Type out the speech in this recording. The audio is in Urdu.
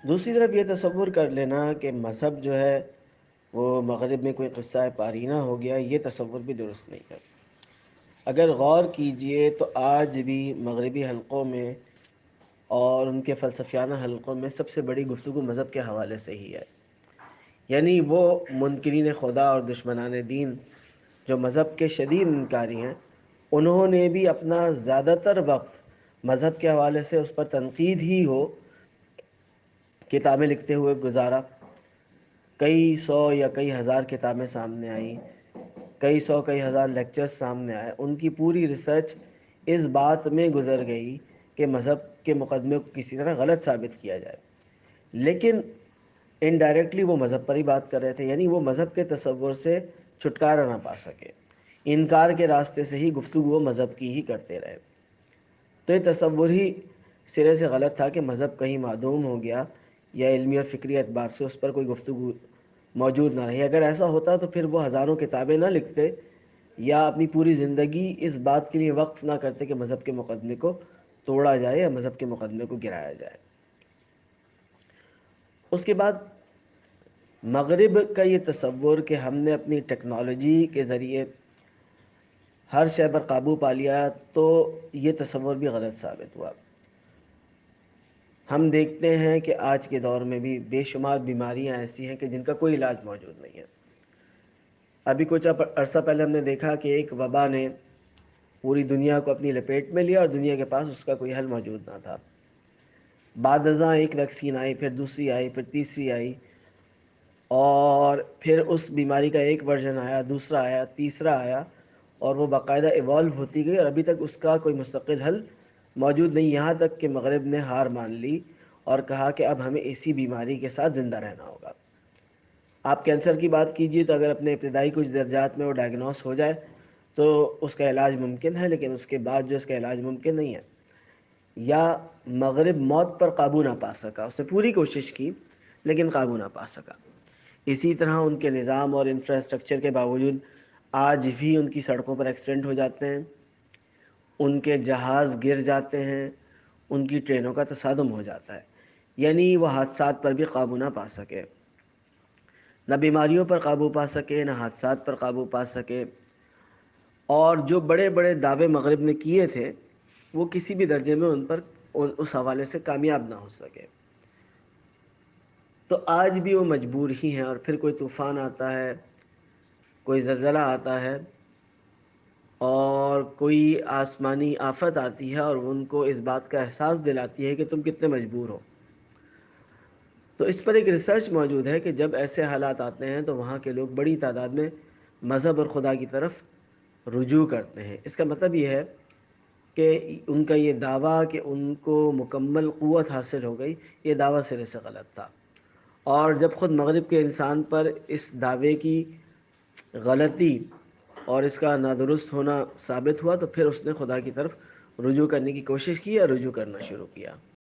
دوسری طرف یہ تصور کر لینا کہ مذہب جو ہے وہ مغرب میں کوئی قصہ پارینہ ہو گیا، یہ تصور بھی درست نہیں ہے۔ اگر غور کیجئے تو آج بھی مغربی حلقوں میں اور ان کے فلسفیانہ حلقوں میں سب سے بڑی گفتگو مذہب کے حوالے سے ہی ہے۔ یعنی وہ منکرین خدا اور دشمنان دین جو مذہب کے شدید انکاری ہیں، انہوں نے بھی اپنا زیادہ تر وقت مذہب کے حوالے سے اس پر تنقید ہی ہو کتابیں لکھتے ہوئے گزارا۔ کئی سو یا کئی ہزار کتابیں سامنے آئیں، کئی سو کئی ہزار لیکچرز سامنے آئے، ان کی پوری ریسرچ اس بات میں گزر گئی کہ مذہب کے مقدمے کو کسی طرح غلط ثابت کیا جائے، لیکن انڈائریکٹلی وہ مذہب پر ہی بات کر رہے تھے، یعنی وہ مذہب کے تصور سے چھٹکارا نہ پا سکے، انکار کے راستے سے ہی گفتگو وہ مذہب کی ہی کرتے رہے۔ تو یہ تصور ہی سرے سے غلط تھا کہ مذہب کہیں معدوم ہو گیا یا علمی اور فکری اعتبار سے اس پر کوئی گفتگو موجود نہ رہی۔ اگر ایسا ہوتا تو پھر وہ ہزاروں کتابیں نہ لکھتے یا اپنی پوری زندگی اس بات کے لیے وقف نہ کرتے کہ مذہب کے مقدمے کو توڑا جائے یا مذہب کے مقدمے کو گرایا جائے۔ اس کے بعد مغرب کا یہ تصور کہ ہم نے اپنی ٹیکنالوجی کے ذریعے ہر شے پر قابو پا لیا، تو یہ تصور بھی غلط ثابت ہوا۔ ہم دیکھتے ہیں کہ آج کے دور میں بھی بے شمار بیماریاں ایسی ہیں کہ جن کا کوئی علاج موجود نہیں ہے۔ ابھی کچھ عرصہ پہلے ہم نے دیکھا کہ ایک وبا نے پوری دنیا کو اپنی لپیٹ میں لیا اور دنیا کے پاس اس کا کوئی حل موجود نہ تھا۔ بعد ازاں ایک ویکسین آئی، پھر دوسری آئی، پھر تیسری آئی، اور پھر اس بیماری کا ایک ورژن آیا، دوسرا آیا، تیسرا آیا، اور وہ باقاعدہ ایوالو ہوتی گئی، اور ابھی تک اس کا کوئی مستقل حل موجود نہیں، یہاں تک کہ مغرب نے ہار مان لی اور کہا کہ اب ہمیں اسی بیماری کے ساتھ زندہ رہنا ہوگا۔ آپ کینسر کی بات کیجئے تو اگر اپنے ابتدائی کچھ درجات میں وہ ڈائگنوس ہو جائے تو اس کا علاج ممکن ہے، لیکن اس کے بعد جو اس کا علاج ممکن نہیں ہے۔ یا مغرب موت پر قابو نہ پا سکا، اس نے پوری کوشش کی لیکن قابو نہ پا سکا۔ اسی طرح ان کے نظام اور انفراسٹرکچر کے باوجود آج بھی ان کی سڑکوں پر ایکسیڈنٹ ہو جاتے ہیں، ان کے جہاز گر جاتے ہیں، ان کی ٹرینوں کا تصادم ہو جاتا ہے، یعنی وہ حادثات پر بھی قابو نہ پا سکے، نہ بیماریوں پر قابو پا سکے، نہ حادثات پر قابو پا سکے، اور جو بڑے بڑے دعوے مغرب نے کیے تھے وہ کسی بھی درجے میں ان پر اس حوالے سے کامیاب نہ ہو سکے۔ تو آج بھی وہ مجبور ہی ہیں، اور پھر کوئی طوفان آتا ہے، کوئی زلزلہ آتا ہے، اور کوئی آسمانی آفت آتی ہے اور ان کو اس بات کا احساس دلاتی ہے کہ تم کتنے مجبور ہو۔ تو اس پر ایک ریسرچ موجود ہے کہ جب ایسے حالات آتے ہیں تو وہاں کے لوگ بڑی تعداد میں مذہب اور خدا کی طرف رجوع کرتے ہیں۔ اس کا مطلب یہ ہے کہ ان کا یہ دعویٰ کہ ان کو مکمل قوت حاصل ہو گئی، یہ دعویٰ سرے سے غلط تھا، اور جب خود مغرب کے انسان پر اس دعوے کی غلطی اور اس کا نادرست ہونا ثابت ہوا تو پھر اس نے خدا کی طرف رجوع کرنے کی کوشش کی یا رجوع کرنا شروع کیا۔